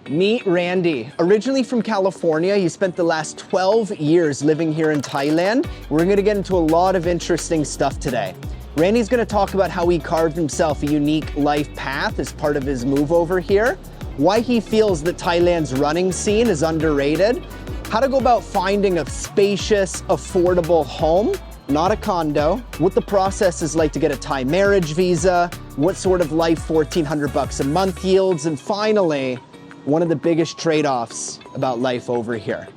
Meet Randy. Originally from California, he spent the last 12 years living here in Thailand. We're gonna get into a lot of interesting stuff today. Randy's gonna talk about how he carved himself a unique life path as part of his move over here, why he feels that Thailand's running scene is underrated, how to go about finding a spacious, affordable home, not a condo, what the process is like to get a Thai marriage visa, what sort of life 1,400 bucks a month yields, and finally, one of the biggest trade-offs about life over here.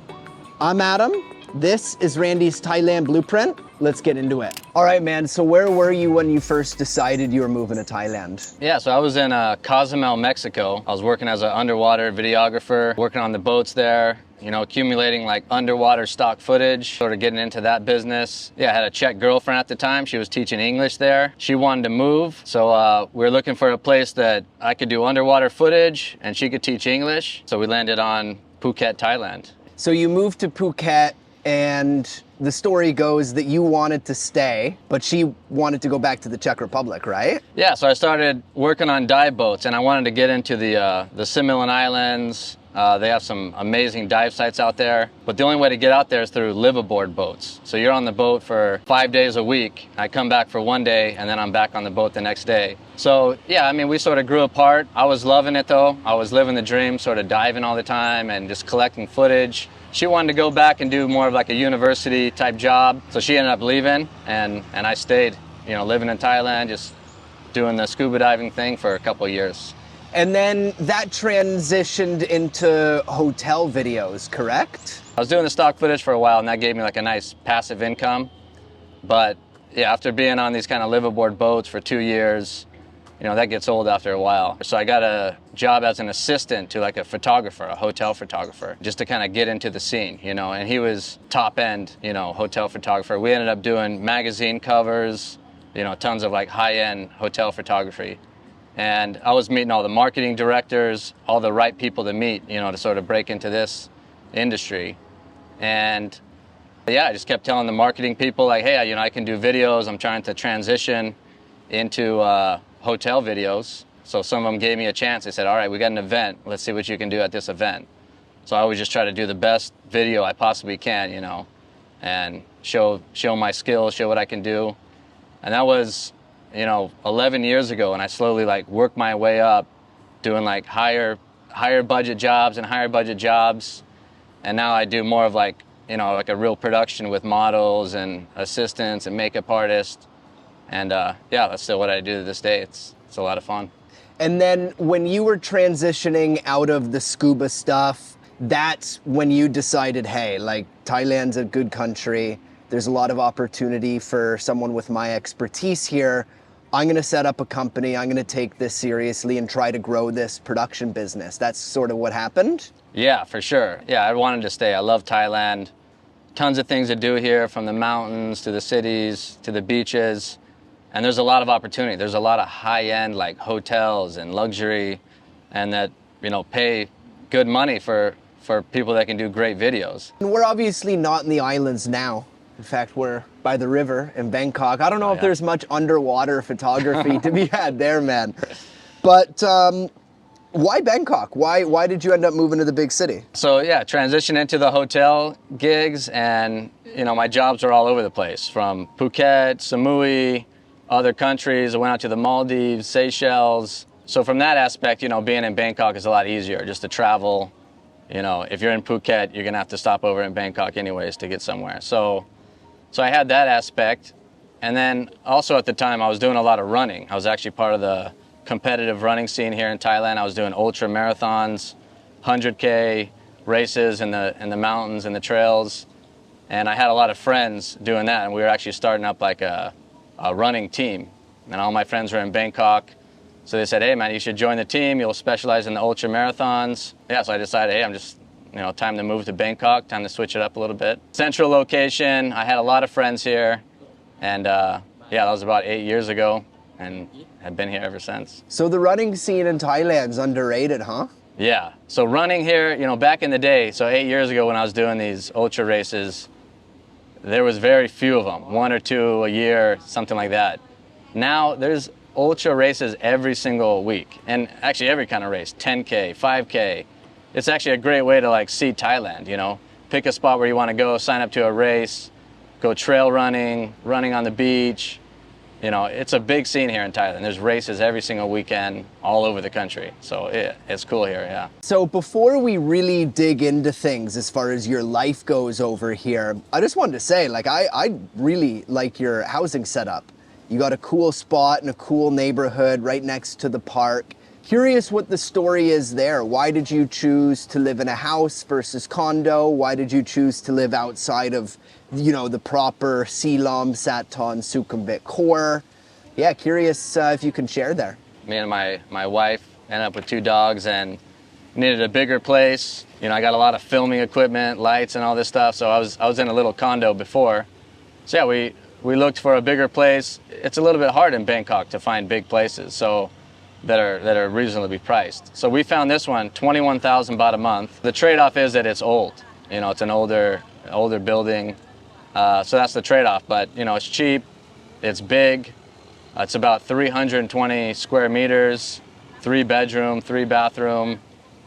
I'm Adam. This is Randy's Thailand Blueprint. Let's get into it. All right, man, so where were you when you first decided you were moving to Thailand? Yeah, so I was in Cozumel, Mexico. I was working as an underwater videographer, working on the boats there, you know, accumulating like underwater stock footage, sort of getting into that business. Yeah, I had a Czech girlfriend at the time. She was teaching English there. She wanted to move, so we were looking for a place that I could do underwater footage and she could teach English. So we landed on Phuket, Thailand. So you moved to Phuket, and the story goes that you wanted to stay, but she wanted to go back to the Czech Republic, right? Yeah, so I started working on dive boats, and I wanted to get into the Similan Islands. They have some amazing dive sites out there, but the only way to get out there is through live-aboard boats. So you're on the boat for 5 days a week. I come back for 1 day, and then I'm back on the boat the next day. So yeah, I mean, we sort of grew apart. I was loving it though. I was living the dream, sort of diving all the time and just collecting footage. She wanted to go back and do more of like a university type job. So she ended up leaving, and I stayed, you know, living in Thailand, just doing the scuba diving thing for a couple of years. And then that transitioned into hotel videos, correct? I was doing the stock footage for a while, and that gave me like a nice passive income. But yeah, after being on these kind of live-aboard boats for 2 years, you know, that gets old after a while. So I got a job as an assistant to like a photographer, a hotel photographer, just to kind of get into the scene, you know, and he was top end, you know, hotel photographer. We ended up doing magazine covers, you know, tons of like high-end hotel photography. And I was meeting all the marketing directors, all the right people to meet, you know, to sort of break into this industry. And yeah, I just kept telling the marketing people like, hey, you know, I can do videos. I'm trying to transition into hotel videos. So some of them gave me a chance. They said, all right, we got an event. Let's see what you can do at this event. So I always just try to do the best video I possibly can, you know, and show my skills, show what I can do. And that was, you know, 11 years ago, and I slowly like worked my way up doing like higher budget jobs and higher budget jobs. And now I do more of like, you know, like a real production with models and assistants and makeup artists. And yeah, that's still what I do to this day. It's a lot of fun. And then when you were transitioning out of the scuba stuff, that's when you decided, hey, like Thailand's a good country. There's a lot of opportunity for someone with my expertise here. I'm gonna set up a company. I'm gonna take this seriously and try to grow this production business. That's sort of what happened? Yeah, for sure. Yeah, I wanted to stay. I love Thailand. Tons of things to do here, from the mountains to the cities to the beaches. And there's a lot of opportunity. There's a lot of high-end like hotels and luxury, and that, you know, pay good money for people that can do great videos. And we're obviously not in the islands now. In fact, we're by the river in Bangkok. I don't know if there's much underwater photography to be had there, man. But why Bangkok? Why did you end up moving to the big city? So yeah, transition into the hotel gigs, and you know, my jobs are all over the place, from Phuket, Samui, other countries. I went out to the Maldives, Seychelles. So from that aspect, you know, being in Bangkok is a lot easier just to travel. You know, if you're in Phuket, you're gonna have to stop over in Bangkok anyways to get somewhere. So I had that aspect. And then also at the time I was doing a lot of running. I was actually part of the competitive running scene here in Thailand. I was doing ultra marathons, 100K races in the mountains and the trails. And I had a lot of friends doing that, and we were actually starting up like a running team. And all my friends were in Bangkok. So they said, hey man, you should join the team. You'll specialize in the ultra marathons. Yeah, so I decided, hey, I'm just, you know, time to move to Bangkok, time to switch it up a little bit. Central location, I had a lot of friends here. And yeah, that was about 8 years ago, and have been here ever since. So the running scene in Thailand's underrated, huh? Yeah, so running here, you know, back in the day, so 8 years ago when I was doing these ultra races, there was very few of them, 1 or 2 a year, something like that. Now there's ultra races every single week, and actually every kind of race, 10K, 5K, it's actually a great way to like see Thailand, you know. Pick a spot where you want to go, sign up to a race, go trail running, running on the beach. You know, it's a big scene here in Thailand. There's races every single weekend all over the country. So it's cool here, yeah. So before we really dig into things as far as your life goes over here, I just wanted to say, like, I really like your housing setup. You got a cool spot in a cool neighborhood right next to the park. Curious what the story is there. Why did you choose to live in a house versus condo? Why did you choose to live outside of, you know, the proper Silom, Saton, Sukhumvit core? Yeah, curious if you can share there. Me and my wife ended up with 2 dogs and needed a bigger place. You know, I got a lot of filming equipment, lights and all this stuff. So I was in a little condo before. So yeah, we looked for a bigger place. It's a little bit hard in Bangkok to find big places. So that are reasonably priced. So we found this one, 21,000 baht a month. The trade-off is that it's old. You know, it's an older building. So that's the trade-off, but you know, it's cheap, it's big. It's about 320 square meters, 3 bedroom, 3 bathroom,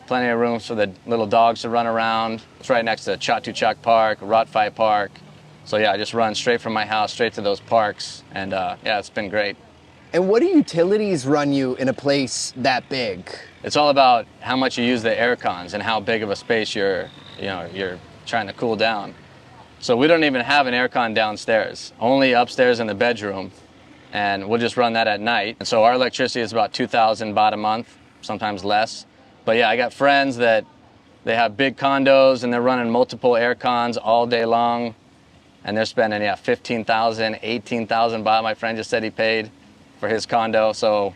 plenty of rooms for the little dogs to run around. It's right next to Chatuchak Park, Rotphai Park. So yeah, I just run straight from my house, straight to those parks. And yeah, it's been great. And what do utilities run you in a place that big? It's all about how much you use the air cons and how big of a space you're trying to cool down. So we don't even have an air con downstairs, only upstairs in the bedroom. And we'll just run that at night. And so our electricity is about 2,000 baht a month, sometimes less. But yeah, I got friends that they have big condos and they're running multiple air cons all day long. And they're spending, 15,000, 18,000 baht. My friend just said he paid for his condo. So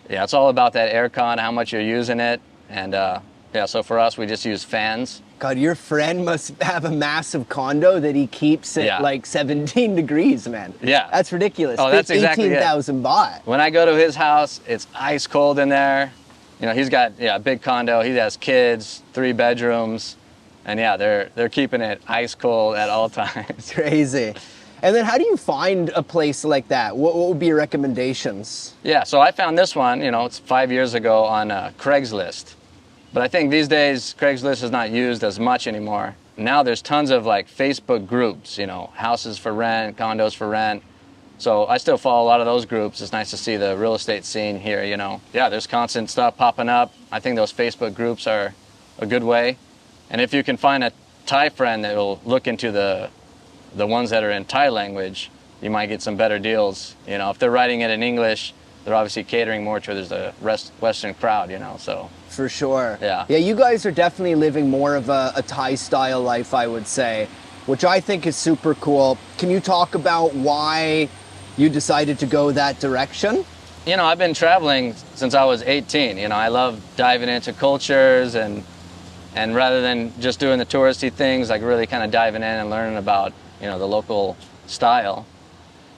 yeah, it's all about that air con, how much you're using it. And yeah, so for us, we just use fans. God, your friend must have a massive condo that he keeps at like 17 degrees, man. Yeah. That's ridiculous. Oh, that's exactly 18,000 baht. When I go to his house, it's ice cold in there. You know, he's got a big condo. He has kids, 3 bedrooms. And yeah, they're keeping it ice cold at all times. Crazy. And then how do you find a place like that? What would be your recommendations? Yeah, so I found this one, it's 5 years ago on Craigslist. But I think these days Craigslist is not used as much anymore. Now there's tons of like Facebook groups, houses for rent, condos for rent. So I still follow a lot of those groups. It's nice to see the real estate scene here, Yeah, there's constant stuff popping up. I think those Facebook groups are a good way. And if you can find a Thai friend that will look into the ones that are in Thai language, you might get some better deals. If they're writing it in English, they're obviously catering more to the Western crowd, so. For sure. Yeah. Yeah, you guys are definitely living more of a Thai style life, I would say, which I think is super cool. Can you talk about why you decided to go that direction? I've been traveling since I was 18. I love diving into cultures and rather than just doing the touristy things, like really kind of diving in and learning about, the local style.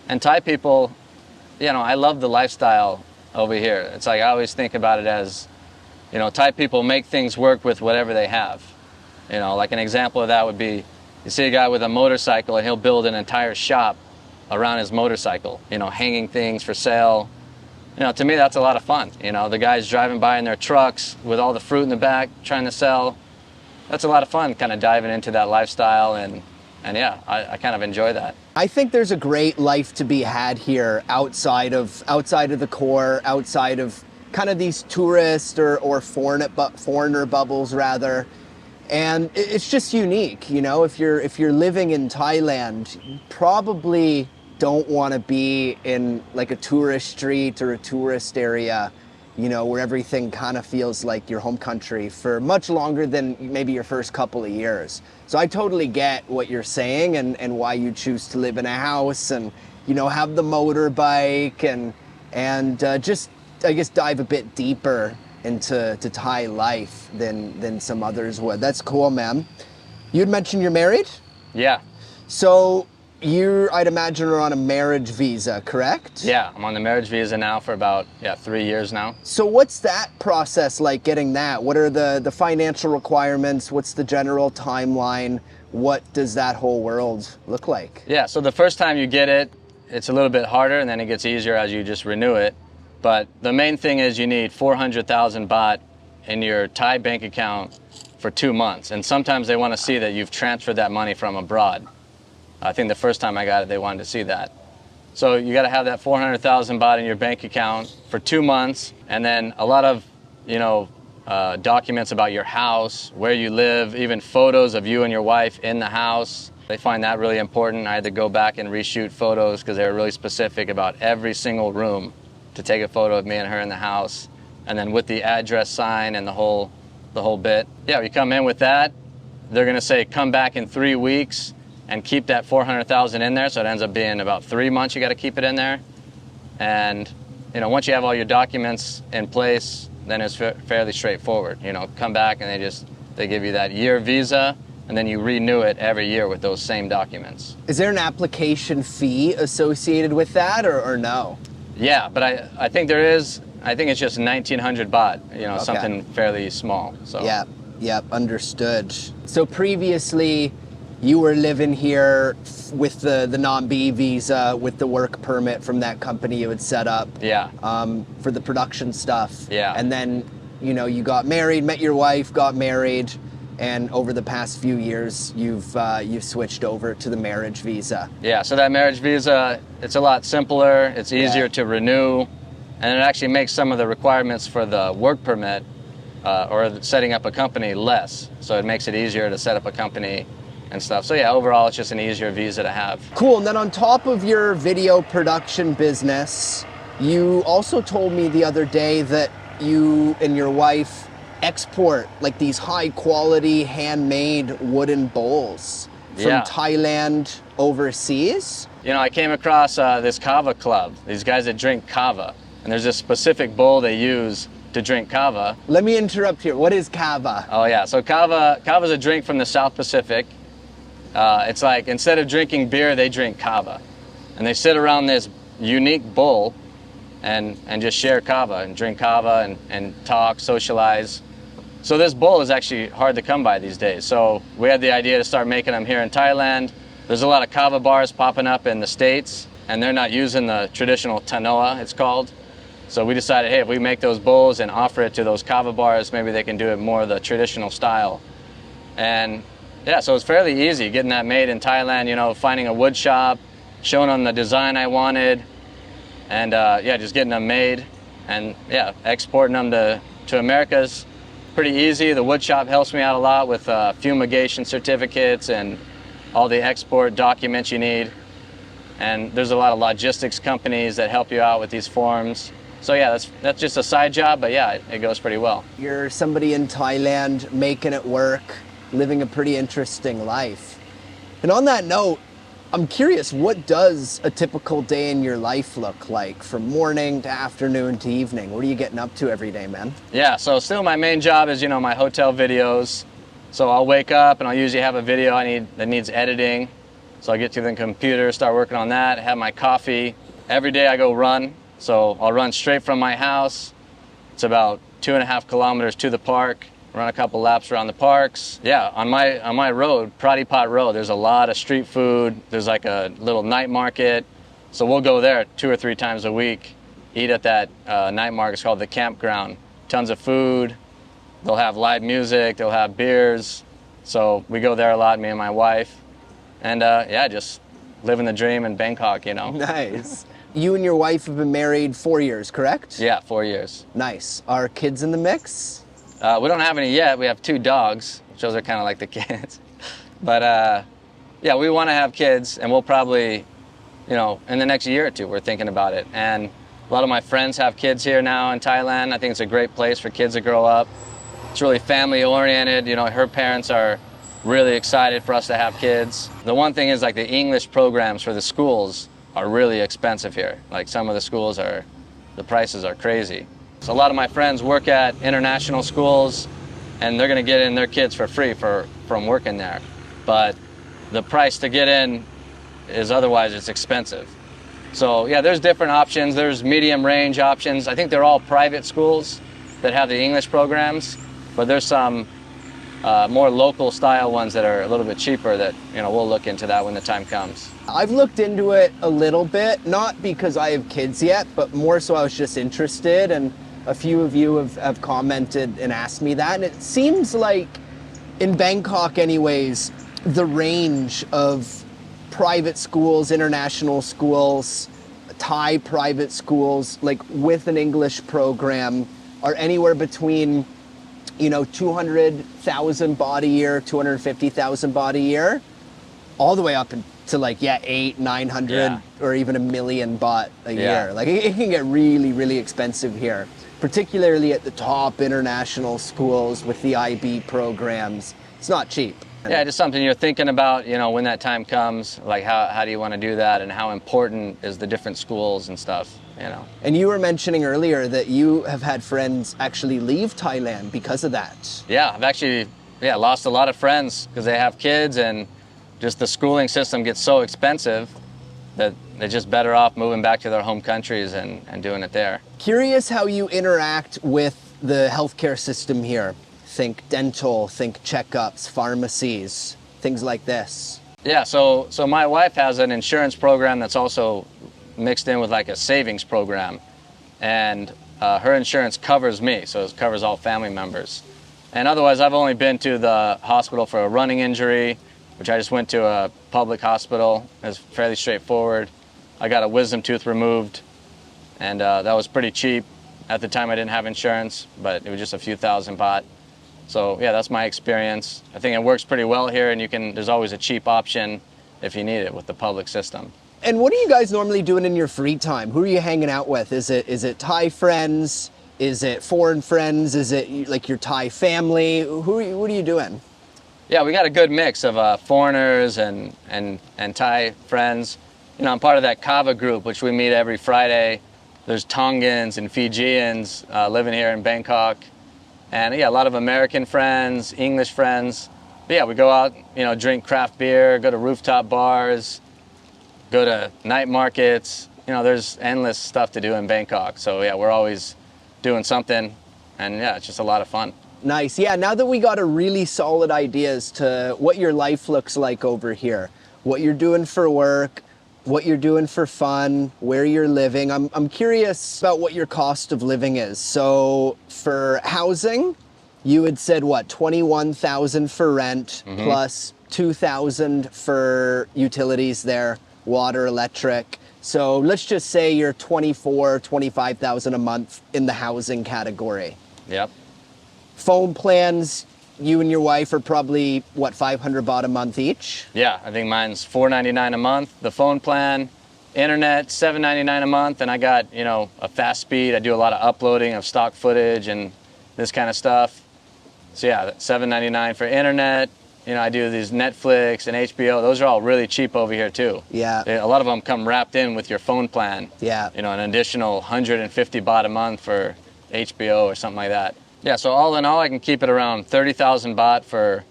And Thai people, I love the lifestyle over here. It's like I always think about it as, Thai people make things work with whatever they have. Like an example of that would be, you see a guy with a motorcycle and he'll build an entire shop around his motorcycle, hanging things for sale. To me, that's a lot of fun. The guys driving by in their trucks with all the fruit in the back trying to sell. That's a lot of fun, kind of diving into that lifestyle. And yeah, I kind of enjoy that. I think there's a great life to be had here outside of the core, outside of kind of these tourist or foreigner bubbles rather. And it's just unique, if you're living in Thailand, you probably don't want to be in like a tourist street or a tourist area, where everything kind of feels like your home country for much longer than maybe your first couple of years. So I totally get what you're saying and why you choose to live in a house and, have the motorbike and just, I guess, dive a bit deeper into Thai life than some others would. That's cool, man. You'd mentioned you're married? Yeah. So I'd imagine, are on a marriage visa, correct? Yeah, I'm on the marriage visa now for about 3 years now. So what's that process like, getting that? What are the financial requirements? What's the general timeline? What does that whole world look like? Yeah, so the first time you get it, it's a little bit harder, and then it gets easier as you just renew it. But the main thing is you need 400,000 baht in your Thai bank account for 2 months. And sometimes they want to see that you've transferred that money from abroad. I think the first time I got it, they wanted to see that. So you got to have that 400,000 baht in your bank account for 2 months, and then a lot of, documents about your house, where you live, even photos of you and your wife in the house. They find that really important. I had to go back and reshoot photos because they were really specific about every single room to take a photo of me and her in the house, and then with the address sign and the whole bit. Yeah, we come in with that. They're going to say come back in 3 weeks and keep that 400,000 in there, so it ends up being about 3 months you got to keep it in there. And once you have all your documents in place, then it's fairly straightforward. Come back and they give you that year visa, and then you renew it every year with those same documents. Is there an application fee associated with that, or no? Yeah, but I think there is. I think it's just 1,900 baht, Okay. Something fairly small. So. Yeah, understood. So previously, you were living here with the non-B visa, with the work permit from that company you had set up. Yeah. For the production stuff. Yeah. And then, you got married, met your wife, got married, and over the past few years, you've switched over to the marriage visa. Yeah. So that marriage visa, it's a lot simpler. It's easier to renew, and it actually makes some of the requirements for the work permit or setting up a company less. So it makes it easier to set up a company and stuff. So yeah, overall, it's just an easier visa to have. Cool. And then on top of your video production business, you also told me the other day that you and your wife export like these high quality handmade wooden bowls from Thailand overseas. I came across this kava club, these guys that drink kava, and there's this specific bowl they use to drink kava. Let me interrupt here. What is kava? Oh yeah, so kava is a drink from the South Pacific. It's like instead of drinking beer, they drink kava, and they sit around this unique bowl and just share kava and drink kava and talk, socialize. So this bowl is actually hard to come by these days. So we had the idea to start making them here in Thailand. There's a lot of kava bars popping up in the States, and they're not using the traditional Tanoa, it's called. So we decided, hey, if we make those bowls and offer it to those kava bars, maybe they can do it more the traditional style. And yeah, so it's fairly easy getting that made in Thailand, finding a wood shop, showing them the design I wanted, and just getting them made, and exporting them to America's pretty easy. The wood shop helps me out a lot with fumigation certificates and all the export documents you need. And there's a lot of logistics companies that help you out with these forms. So yeah, that's just a side job, but yeah, it goes pretty well. You're somebody in Thailand making it work, living a pretty interesting life. And on that note, I'm curious, what does a typical day in your life look like from morning to afternoon to evening? What are you getting up to every day, man? Yeah, so still my main job is, my hotel videos. So I'll wake up and I'll usually have a video that needs editing. So I get to the computer, start working on that, have my coffee. Every day I go run. So I'll run straight from my house. It's about 2.5 kilometers to the park. Run a couple laps around the parks. Yeah, on my road, Pratipat Road, there's a lot of street food. There's like a little night market. So we'll go there 2 or 3 times a week, eat at that night market. It's called the Campground. Tons of food. They'll have live music. They'll have beers. So we go there a lot, me and my wife. And just living the dream in Bangkok, Nice. You and your wife have been married 4 years, correct? Yeah, 4 years. Nice. Are kids in the mix? We don't have any yet. We have 2 dogs, which those are kind of like the kids. But we want to have kids, and we'll probably, in the next year or 2, we're thinking about it. And a lot of my friends have kids here now in Thailand. I think it's a great place for kids to grow up. It's really family oriented. Her parents are really excited for us to have kids. The one thing is like the English programs for the schools are really expensive here. Like some of the schools the prices are crazy. So a lot of my friends work at international schools, and they're going to get in their kids for free from working there. But the price to get in is otherwise it's expensive. So yeah, there's different options. There's medium range options. I think they're all private schools that have the English programs, but there's some more local style ones that are a little bit cheaper that, we'll look into that when the time comes. I've looked into it a little bit, not because I have kids yet, but more so I was just interested, and a few of you have commented and asked me that, and it seems like In Bangkok anyways, the range of private schools, international schools, Thai private schools, like with an English program, are anywhere between, 200,000 baht a year, 250,000 baht a year, all the way up to like, 900, Yeah. or even 1,000,000 baht a Yeah. year. Like it can get really, really expensive here, particularly at the top international schools with the IB programs. It's not cheap. Yeah, just something you're thinking about, when that time comes, like how do you want to do that and how important is the different schools and stuff, And you were mentioning earlier that you have had friends actually leave Thailand because of that. Yeah, I've actually lost a lot of friends because they have kids and just the schooling system gets so expensive that they're just better off moving back to their home countries and doing it there. Curious how you interact with the healthcare system here. Think dental, think checkups, pharmacies, things like this. Yeah, so my wife has an insurance program that's also mixed in with like a savings program, and her insurance covers me, so it covers all family members. And otherwise, I've only been to the hospital for a running injury, which I just went to a public hospital. It was fairly straightforward. I got a wisdom tooth removed, and that was pretty cheap. At the time, I didn't have insurance, but it was just a few thousand baht. So yeah, that's my experience. I think it works pretty well here, and there's always a cheap option if you need it with the public system. And what are you guys normally doing in your free time? Who are you hanging out with? Is it Thai friends? Is it foreign friends? Is it like your Thai family? What are you doing? Yeah, we got a good mix of foreigners and Thai friends. I'm part of that Kava group, which we meet every Friday. There's Tongans and Fijians living here in Bangkok. And a lot of American friends, English friends. But yeah, we go out, drink craft beer, go to rooftop bars, go to night markets. There's endless stuff to do in Bangkok. So yeah, we're always doing something, and yeah, it's just a lot of fun. Nice. Yeah, now that we got a really solid idea as to what your life looks like over here, what you're doing for work, what you're doing for fun, where you're living, I'm curious about what your cost of living is. So for housing, you had said what, 21,000 for rent, plus 2,000 for utilities there, water, electric. So let's just say you're 25,000 a month in the housing category. Yep. Phone plans, you and your wife are probably, 500 baht a month each? Yeah, I think mine's $4.99 a month. The phone plan, internet, $7.99 a month, and I got, a fast speed. I do a lot of uploading of stock footage and this kind of stuff. So yeah, $7.99 for internet. I do these Netflix and HBO. Those are all really cheap over here too. Yeah. A lot of them come wrapped in with your phone plan. Yeah. An additional 150 baht a month for HBO or something like that. Yeah, so all in all, I can keep it around 30,000 baht for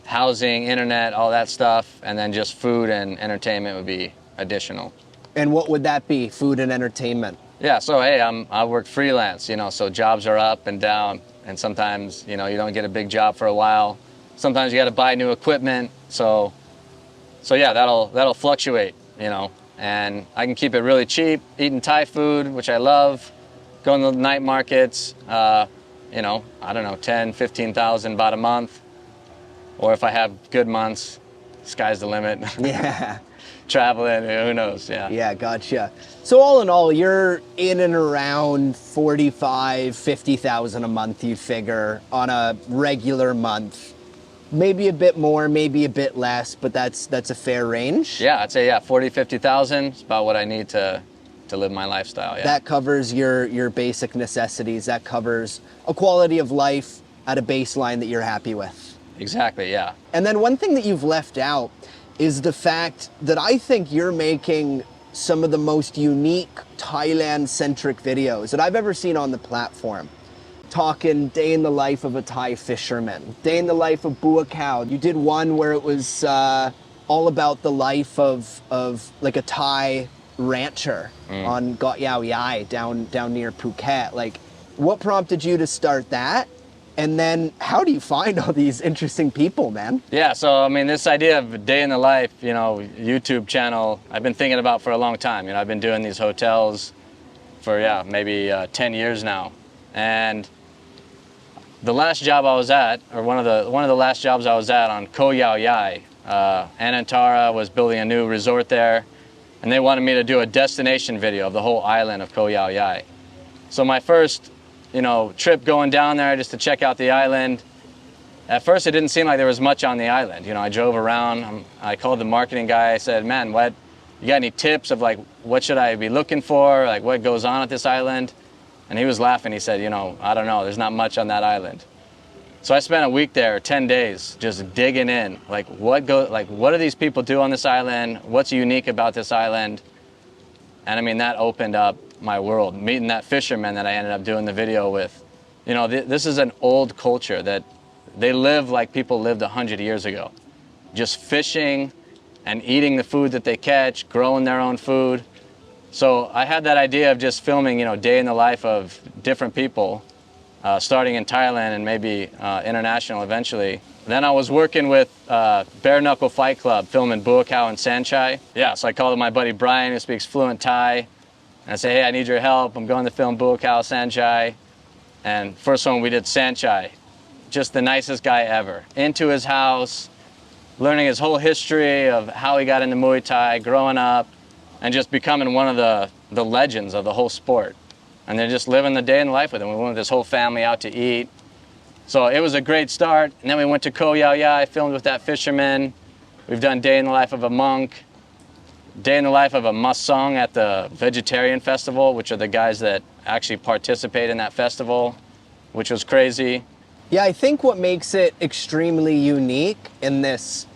housing, internet, all that stuff, and then just food and entertainment would be additional. And what would that be, food and entertainment? Yeah, so hey, I work freelance, so jobs are up and down, and sometimes, you don't get a big job for a while. Sometimes you got to buy new equipment, so yeah, that'll fluctuate, and I can keep it really cheap, eating Thai food, which I love, going to the night markets, I don't know, 10, 15,000 baht a month. Or if I have good months, sky's the limit. Yeah. Traveling, who knows, yeah. Yeah, gotcha. So all in all, you're in and around 45, 50,000 a month, you figure, on a regular month. Maybe a bit more, maybe a bit less, but that's a fair range. Yeah, I'd say, 40, 50,000 is about what I need to live my lifestyle, yeah. That covers your basic necessities. That covers a quality of life at a baseline that you're happy with. Exactly, yeah. And then one thing that you've left out is the fact that I think you're making some of the most unique Thailand-centric videos that I've ever seen on the platform. Talking day in the life of a Thai fisherman, day in the life of Bua Cow. You did one where it was all about the life of like a Thai rancher on Got Yao Yai down near Phuket. Like, what prompted you to start that? And then how do you find all these interesting people, man? Yeah, so this idea of a day in the life, YouTube channel, I've been thinking about for a long time. I've been doing these hotels for maybe 10 years now. And the last job I was at, or one of the last jobs I was at on Koh Yao Yai, Anantara was building a new resort there, and they wanted me to do a destination video of the whole island of Koh Yao Yai. So my first, trip going down there just to check out the island, at first it didn't seem like there was much on the island. I drove around, I called the marketing guy, I said, man, you got any tips of like, what should I be looking for? Like what goes on at this island? And he was laughing, he said, I don't know, there's not much on that island. So I spent a week there, 10 days, just digging in. Like what do these people do on this island? What's unique about this island? And I mean, that opened up my world, meeting that fisherman that I ended up doing the video with. This is an old culture that they live like people lived 100 years ago. Just fishing and eating the food that they catch, growing their own food. So I had that idea of just filming, day in the life of different people, starting in Thailand and maybe international eventually. Then I was working with Bare Knuckle Fight Club, filming Buakaw and Sanchai. Yeah, so I called my buddy Brian, who speaks fluent Thai, and I said, hey, I need your help. I'm going to film Buakaw, Sanchai. And first one we did Sanchai. Just the nicest guy ever. Into his house, learning his whole history of how he got into Muay Thai, growing up, and just becoming one of the legends of the whole sport. And they're just living the day in the life with him. We went with his whole family out to eat. So it was a great start. And then we went to Koh Yao Yai, filmed with that fisherman. We've done Day in the Life of a Monk, Day in the Life of a Musang at the Vegetarian Festival, which are the guys that actually participate in that festival, which was crazy. Yeah, I think what makes it extremely unique in this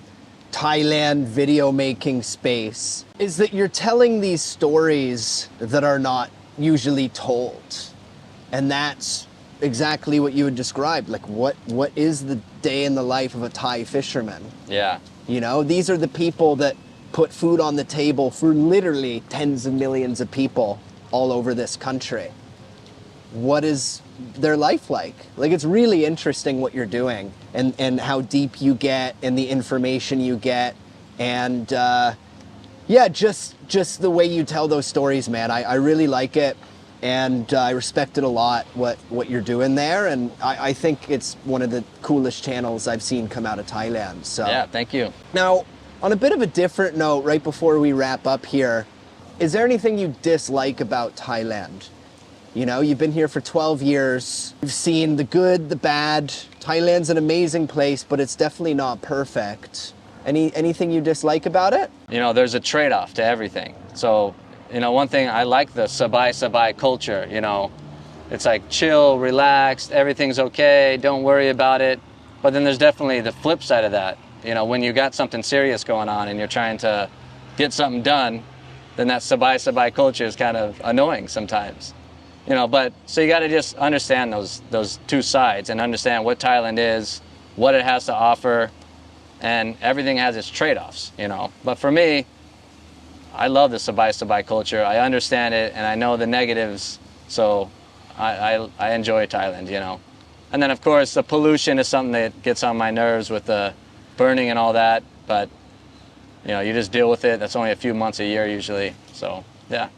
Thailand video making space is that you're telling these stories that are not usually told. And that's exactly what you would describe. Like what is the day in the life of a Thai fisherman? Yeah. These are the people that put food on the table for literally tens of millions of people all over this country. What is their life like? Like, it's really interesting what you're doing and how deep you get and the information you get. And yeah, just the way you tell those stories, man. I really like it. And I respect it a lot, what you're doing there. And I think it's one of the coolest channels I've seen come out of Thailand. So yeah, thank you. Now, on a bit of a different note, right before we wrap up here, is there anything you dislike about Thailand? You've been here for 12 years. You've seen the good, the bad. Thailand's an amazing place, but it's definitely not perfect. Anything you dislike about it? There's a trade-off to everything. So, one thing, I like the sabai culture, It's like chill, relaxed, everything's okay, don't worry about it. But then there's definitely the flip side of that. When you got something serious going on and you're trying to get something done, then that sabai culture is kind of annoying sometimes. But so you got to just understand those two sides and understand what Thailand is, what it has to offer, and everything has its trade-offs, But for me, I love the sabai culture. I understand it, and I know the negatives, so I enjoy Thailand, And then, of course, the pollution is something that gets on my nerves with the burning and all that, but, you just deal with it. That's only a few months a year usually, so, yeah.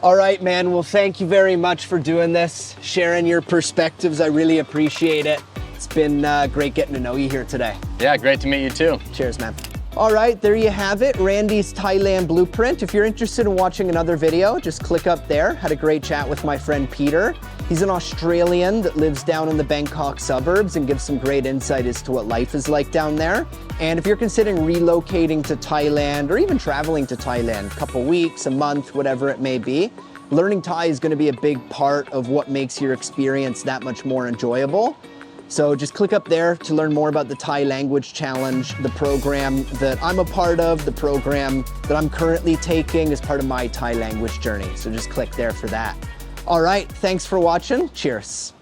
All right, man. Well, thank you very much for doing this, sharing your perspectives. I really appreciate it. It's been great getting to know you here today. Yeah, great to meet you too. Cheers, man. All right, there you have it, Randy's Thailand Blueprint. If you're interested in watching another video, just click up there. Had a great chat with my friend Peter. He's an Australian that lives down in the Bangkok suburbs and gives some great insight as to what life is like down there. And if you're considering relocating to Thailand or even traveling to Thailand, a couple weeks, a month, whatever it may be, learning Thai is going to be a big part of what makes your experience that much more enjoyable. So just click up there to learn more about the Thai Language Challenge, the program that I'm a part of, the program that I'm currently taking as part of my Thai language journey. So just click there for that. All right, thanks for watching. Cheers.